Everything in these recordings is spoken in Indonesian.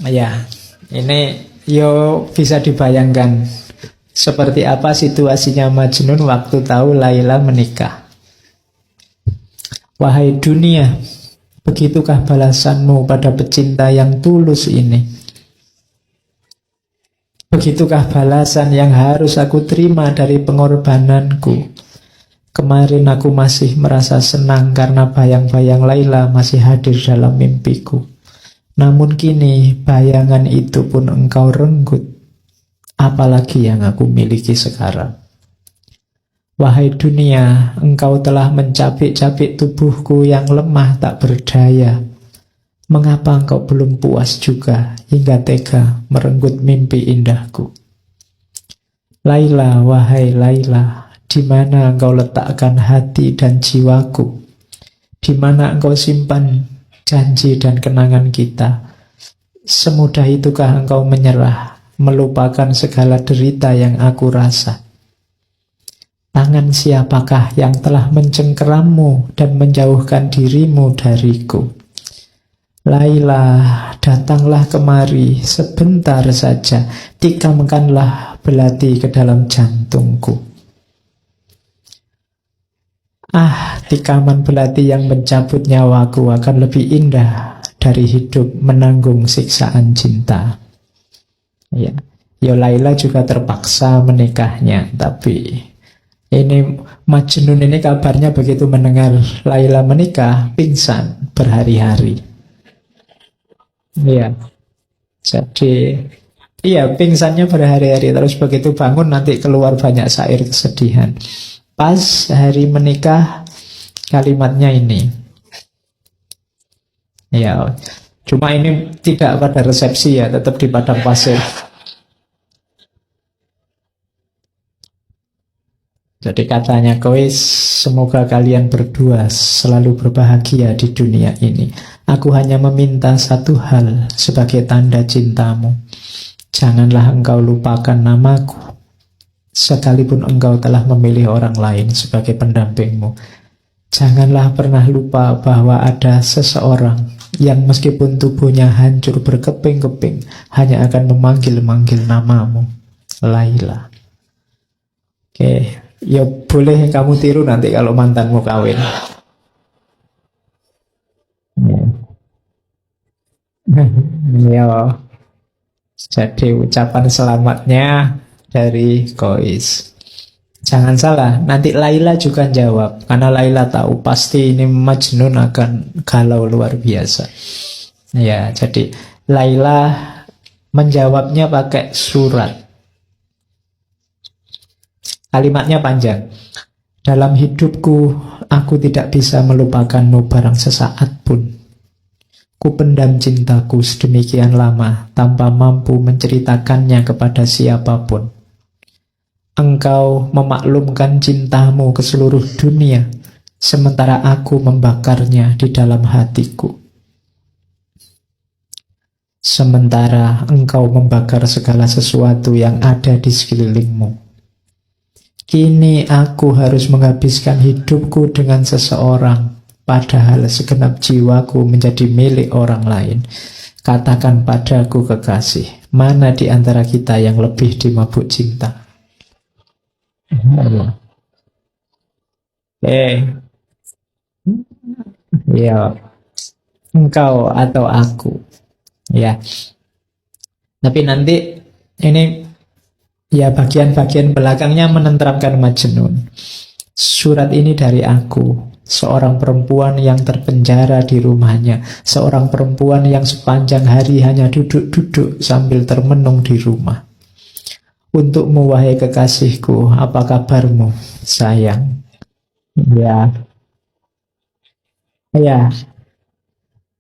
Ya, ini yo bisa dibayangkan seperti apa situasinya Majnun waktu tahu Laila menikah. Wahai dunia, begitukah balasanmu pada pecinta yang tulus ini? Begitukah balasan yang harus aku terima dari pengorbananku? Kemarin aku masih merasa senang karena bayang-bayang Laila masih hadir dalam mimpiku. Namun kini bayangan itu pun engkau renggut. Apalagi yang aku miliki sekarang. Wahai dunia, engkau telah mencabik-cabik tubuhku yang lemah tak berdaya. Mengapa engkau belum puas juga hingga tega merenggut mimpi indahku? Laila, wahai Laila, di mana engkau letakkan hati dan jiwaku? Di mana engkau simpan janji dan kenangan kita? Semudah itukah engkau menyerah, melupakan segala derita yang aku rasa? Tangan siapakah yang telah mencengkerammu dan menjauhkan dirimu dariku? Laila, datanglah kemari sebentar saja, tikamkanlah belati ke dalam jantungku. Tikaman belati yang mencabut nyawaku akan lebih indah dari hidup menanggung siksaan cinta. Ya, Laila juga terpaksa menikahnya, tapi ini Majnun ini kabarnya begitu mendengar Laila menikah, pingsan berhari-hari. Iya. Jadi pingsannya berhari-hari. Terus begitu bangun nanti keluar banyak syair kesedihan. Pas hari menikah kalimatnya ini. Ya, cuma ini tidak pada resepsi ya, tetap di padang pasir. Jadi katanya, Kois, semoga kalian berdua selalu berbahagia di dunia ini. Aku hanya meminta satu hal sebagai tanda cintamu. Janganlah engkau lupakan namaku, sekalipun engkau telah memilih orang lain sebagai pendampingmu. Janganlah pernah lupa bahwa ada seseorang yang meskipun tubuhnya hancur berkeping-keping, hanya akan memanggil-manggil namamu, Laila. Oke. Ya boleh kamu tiru nanti kalau mantanmu kawin. Ya. Jadi ucapan selamatnya dari Kois. Jangan salah, nanti Laila juga jawab. Karena Laila tahu pasti ini Majnun akan galau luar biasa. Ya, jadi Laila menjawabnya pakai surat. Kalimatnya panjang. Dalam hidupku, aku tidak bisa melupakanmu barang sesaat pun. Ku pendam cintaku sedemikian lama tanpa mampu menceritakannya kepada siapapun. Engkau memaklumkan cintamu ke seluruh dunia, sementara aku membakarnya di dalam hatiku. Sementara engkau membakar segala sesuatu yang ada di sekelilingmu. Kini aku harus menghabiskan hidupku dengan seseorang, padahal segenap jiwaku menjadi milik orang lain. Katakan padaku kekasih, mana di antara kita yang lebih dimabuk cinta? Ya, engkau atau aku. Ya. Tapi nanti ini ya bagian-bagian belakangnya menenteramkan Majnun. Surat ini dari aku, seorang perempuan yang terpenjara di rumahnya, seorang perempuan yang sepanjang hari hanya duduk-duduk sambil termenung di rumah. Untukmu wahai kekasihku, apa kabarmu, sayang? Ya.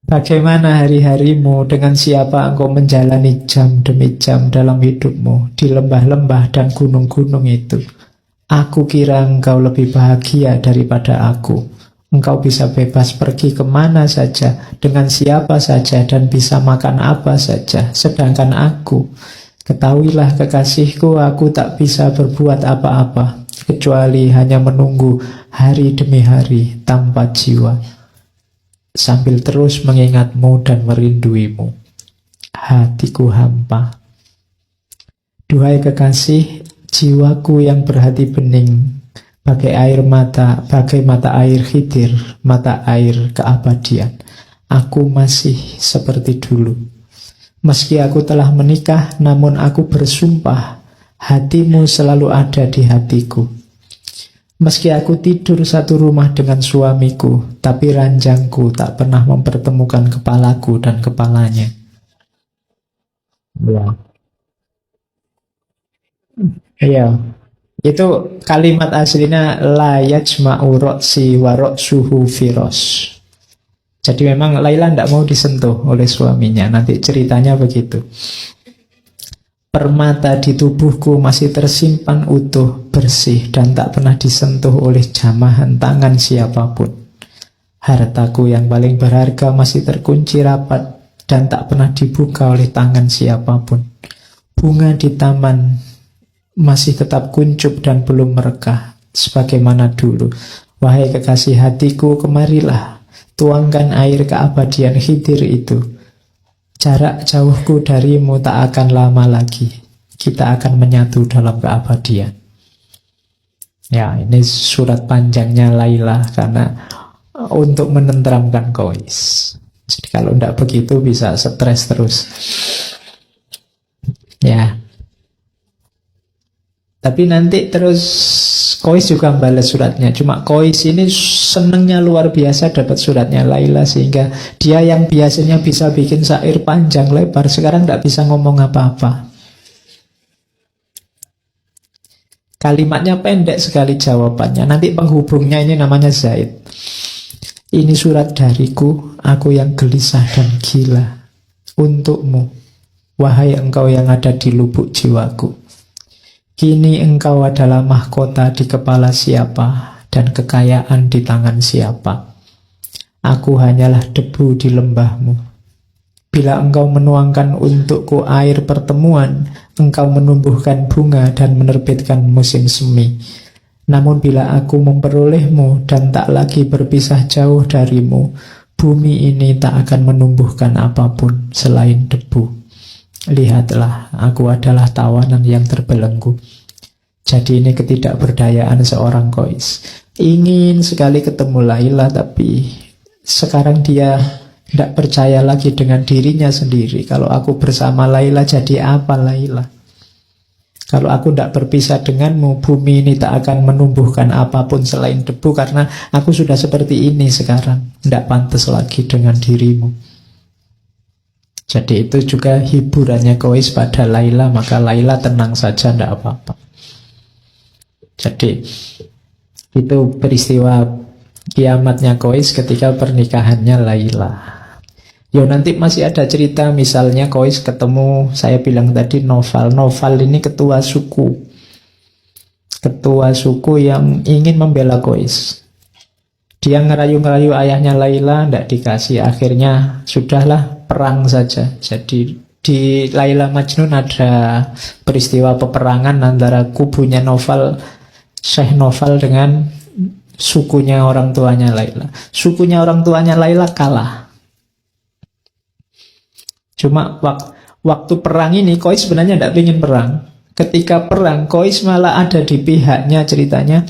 Bagaimana hari-harimu, dengan siapa engkau menjalani jam demi jam dalam hidupmu di lembah-lembah dan gunung-gunung itu? Aku kira engkau lebih bahagia daripada aku. Engkau bisa bebas pergi kemana saja, dengan siapa saja, dan bisa makan apa saja. Sedangkan aku, ketahuilah kekasihku, aku tak bisa berbuat apa-apa, kecuali hanya menunggu hari demi hari tanpa jiwa, sambil terus mengingatmu dan merinduimu. hatiku hampa. Duhai kekasih, jiwaku yang berhati bening, bagai mata air Khidir, mata air keabadian. Aku masih seperti dulu. Meski aku telah menikah, namun aku bersumpah, hatimu selalu ada di hatiku. Meski aku tidur satu rumah dengan suamiku, tapi ranjangku tak pernah mempertemukan kepalaku dan kepalanya. Ya. Iya. Itu kalimat aslinya la yajma'u ra'si wa ra'suhu firos. Jadi memang Laila tidak mau disentuh oleh suaminya. Nanti ceritanya begitu. Permata di tubuhku masih tersimpan utuh, bersih, dan tak pernah disentuh oleh jamahan tangan siapapun. Hartaku yang paling berharga masih terkunci rapat dan tak pernah dibuka oleh tangan siapapun. Bunga di taman masih tetap kuncup dan belum merekah sebagaimana dulu. Wahai kekasih hatiku, kemarilah, tuangkan air keabadian Khidir itu. Jarak jauhku darimu tak akan lama lagi. Kita akan menyatu dalam keabadian. Ya, ini surat panjangnya Laila karena untuk menenteramkan Qais. Jadi kalau tidak begitu bisa stres terus. Ya. Tapi nanti terus Qais juga balas suratnya. Cuma Qais ini senengnya luar biasa dapat suratnya Laila, sehingga dia yang biasanya bisa bikin syair panjang lebar sekarang tidak bisa ngomong apa-apa. Kalimatnya pendek sekali jawabannya. Nanti penghubungnya ini namanya Zaid. Ini surat dariku, aku yang gelisah dan gila. Untukmu, wahai engkau yang ada di lubuk jiwaku. Kini engkau adalah mahkota di kepala siapa dan kekayaan di tangan siapa. Aku hanyalah debu di lembahmu. Bila engkau menuangkan untukku air pertemuan, engkau menumbuhkan bunga dan menerbitkan musim semi. Namun bila aku memperolehmu dan tak lagi berpisah jauh darimu, bumi ini tak akan menumbuhkan apapun selain debu. Lihatlah, aku adalah tawanan yang terbelenggu. Jadi ini ketidakberdayaan seorang Qais. Ingin sekali ketemu Laila, tapi sekarang dia tidak percaya lagi dengan dirinya sendiri. Kalau aku bersama Laila, jadi apa Laila? Kalau aku tidak berpisah denganmu, bumi ini tak akan menumbuhkan apapun selain debu, karena aku sudah seperti ini sekarang. Tidak pantas lagi dengan dirimu. Jadi itu juga hiburannya Qais pada Laila, maka Laila tenang saja, tidak apa-apa. Jadi itu peristiwa kiamatnya Qais ketika pernikahannya Laila. Yo, nanti masih ada cerita, misalnya Qais ketemu, saya bilang tadi Naufal. Naufal ini ketua suku. Ketua suku yang ingin membela Qais. Dia ngerayu-ngerayu ayahnya Laila, tidak dikasih. Akhirnya sudahlah, perang saja. Jadi di Laila Majnun ada peristiwa peperangan antara kubunya Naufal, Syekh Naufal dengan sukunya orang tuanya Laila. Sukunya orang tuanya Laila kalah. Cuma waktu perang ini Qais sebenarnya tidak ingin perang. Ketika perang, Qais malah ada di pihaknya, ceritanya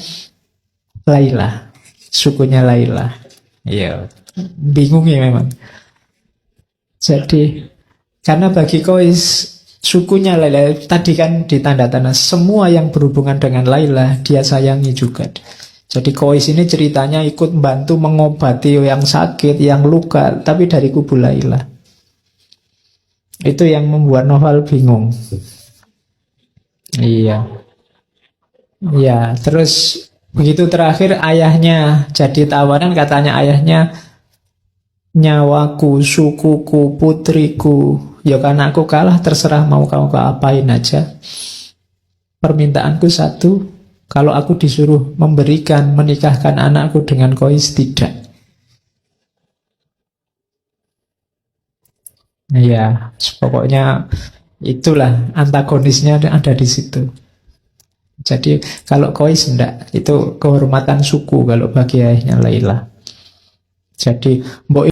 Laila, sukunya Laila. Iya, bingung ya memang. Jadi karena bagi Qais sukunya Laila tadi kan ditanda tangan semua yang berhubungan dengan Laila dia sayangi juga. Jadi Qais ini ceritanya ikut membantu mengobati yang sakit, yang luka, tapi dari kubu Laila. Itu yang membuat Naufal bingung. Iya. Ya, terus begitu terakhir ayahnya jadi tawanan, katanya ayahnya, nyawaku, sukuku, putriku, ya karena aku kalah terserah mau kamu apain aja. Permintaanku satu, kalau aku disuruh memberikan, menikahkan anakku dengan Qais, tidak. Ya, pokoknya itulah antagonisnya ada di situ. Jadi kalau Qais enggak, itu kehormatan suku kalau bagi ayahnya Laila. Jadi mbok